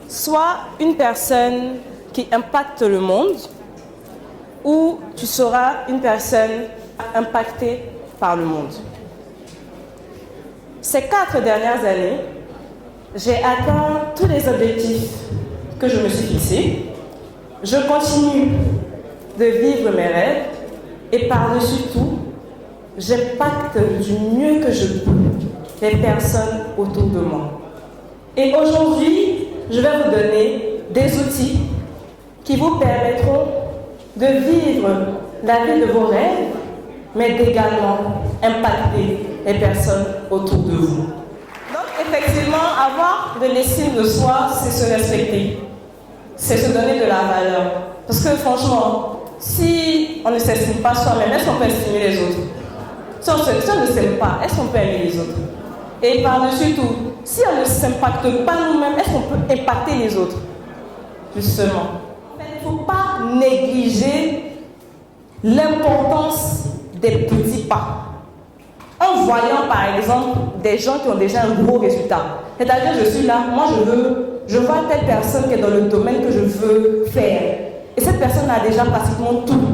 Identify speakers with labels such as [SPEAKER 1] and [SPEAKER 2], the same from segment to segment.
[SPEAKER 1] Sois une personne qui impacte le monde ou tu seras une personne impactée par le monde. Ces 4 dernières années, j'ai atteint tous les objectifs que je me suis fixés. Je continue de vivre mes rêves et par-dessus tout, j'impacte du mieux que je peux les personnes autour de moi. Et aujourd'hui, je vais vous donner des outils qui vous permettront de vivre la vie de vos rêves, mais d'également impacter les personnes autour de vous. Donc effectivement, avoir de l'estime de soi, c'est se respecter, c'est se donner de la valeur. Parce que franchement, si on ne s'estime pas soi-même, est-ce qu'on peut estimer les autres? Si on ne s'aime pas, est-ce qu'on peut aimer les autres? Et par-dessus tout, si on ne s'impacte pas nous-mêmes, est-ce qu'on peut impacter les autres? Justement. Il ne faut pas négliger l'importance des petits pas. En voyant par exemple des gens qui ont déjà un gros résultat. C'est-à-dire, je suis là, moi je vois telle personne qui est dans le domaine que je veux faire. Et cette personne a déjà pratiquement tout.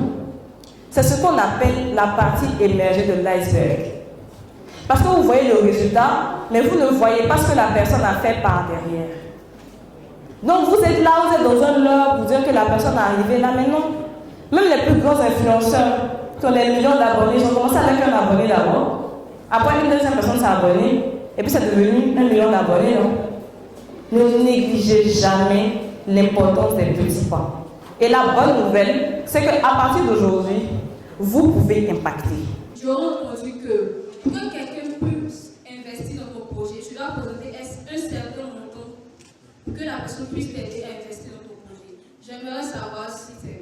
[SPEAKER 1] C'est ce qu'on appelle la partie émergée de l'iceberg. Parce que vous voyez le résultat, mais vous ne voyez pas ce que la personne a fait par derrière. Donc vous êtes là, vous êtes dans un leurre pour dire que la personne est arrivée là, mais non. Même les plus grands influenceurs qui ont des millions d'abonnés, ils ont commencé avec un abonné d'abord. Après, une deuxième personne s'est abonnée, et puis c'est devenu 1 million d'abonnés. Ne négligez jamais l'importance des petits pas. Et la bonne nouvelle, c'est qu'à partir d'aujourd'hui, vous pouvez impacter.
[SPEAKER 2] J'aurais entendu que pour que quelqu'un puisse investir dans ton projet, tu dois présenter un certain montant pour que la personne puisse t'aider à investir dans ton projet. J'aimerais savoir si c'est...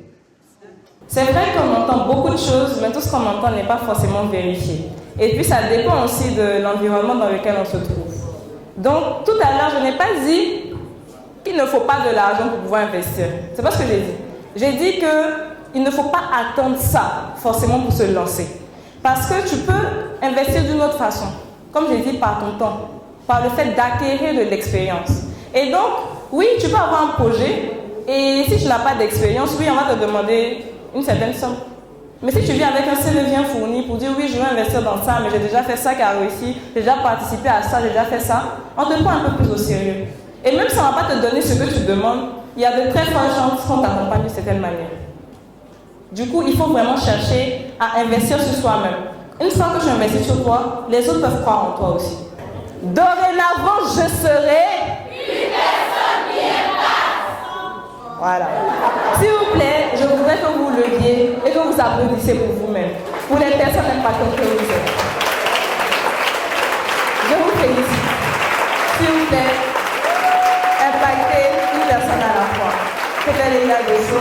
[SPEAKER 1] C'est vrai qu'on entend beaucoup de choses, mais tout ce qu'on entend n'est pas forcément vérifié. Et puis ça dépend aussi de l'environnement dans lequel on se trouve. Donc tout à l'heure, je n'ai pas dit qu'il ne faut pas de l'argent pour pouvoir investir. C'est pas ce que j'ai dit. J'ai dit qu'il ne faut pas attendre ça forcément pour se lancer. Parce que tu peux investir d'une autre façon. Comme j'ai dit, par ton temps, par le fait d'acquérir de l'expérience. Et donc, oui, tu peux avoir un projet et si tu n'as pas d'expérience, oui, on va te demander une certaine somme. Mais si tu viens avec un CV bien fourni pour dire oui, je veux investir dans ça, mais j'ai déjà fait ça qui a réussi, j'ai déjà participé à ça, j'ai déjà fait ça, on te prend un peu plus au sérieux. Et même si on ne va pas te donner ce que tu demandes, il y a de très fortes chances qu'on t'accompagne de certaine manière. Du coup, il faut vraiment chercher à investir sur soi-même. Une fois que tu investis sur toi, les autres peuvent croire en toi aussi. Dorénavant, je serai une personne qui impacte. Voilà. S'il vous plaît, je voudrais que vous leviez et que vous applaudissiez pour vous-même, pour les personnes impactantes que vous êtes. Je vous félicite. S'il vous plaît, impactez une personne à la fois. C'était Leila Dosso.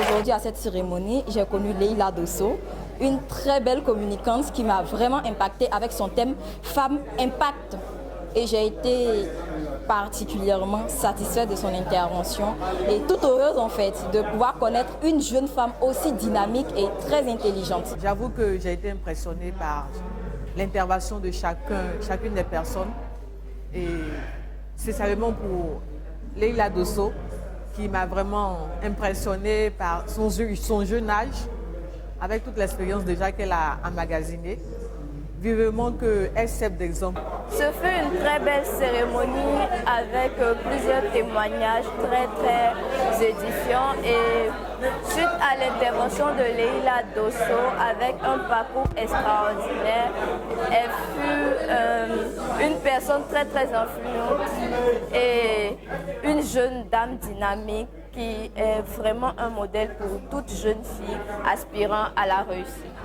[SPEAKER 3] Aujourd'hui, à cette cérémonie, j'ai connu Leila Dosso, une très belle communicante qui m'a vraiment impactée avec son thème Femmes Impact. Et j'ai été particulièrement satisfaite de son intervention et toute heureuse en fait de pouvoir connaître une jeune femme aussi dynamique et très intelligente.
[SPEAKER 4] J'avoue que j'ai été impressionnée par l'intervention de chacune des personnes et c'est seulement pour Leila Dosso qui m'a vraiment impressionnée par son jeune âge avec toute l'expérience déjà qu'elle a emmagasinée. Vivement qu'elle serve d'exemple.
[SPEAKER 5] Ce fut une très belle cérémonie avec plusieurs témoignages très édifiants et suite à l'intervention de Leila Dosso avec un parcours extraordinaire, elle fut une personne très influente et une jeune dame dynamique qui est vraiment un modèle pour toute jeune fille aspirant à la réussite.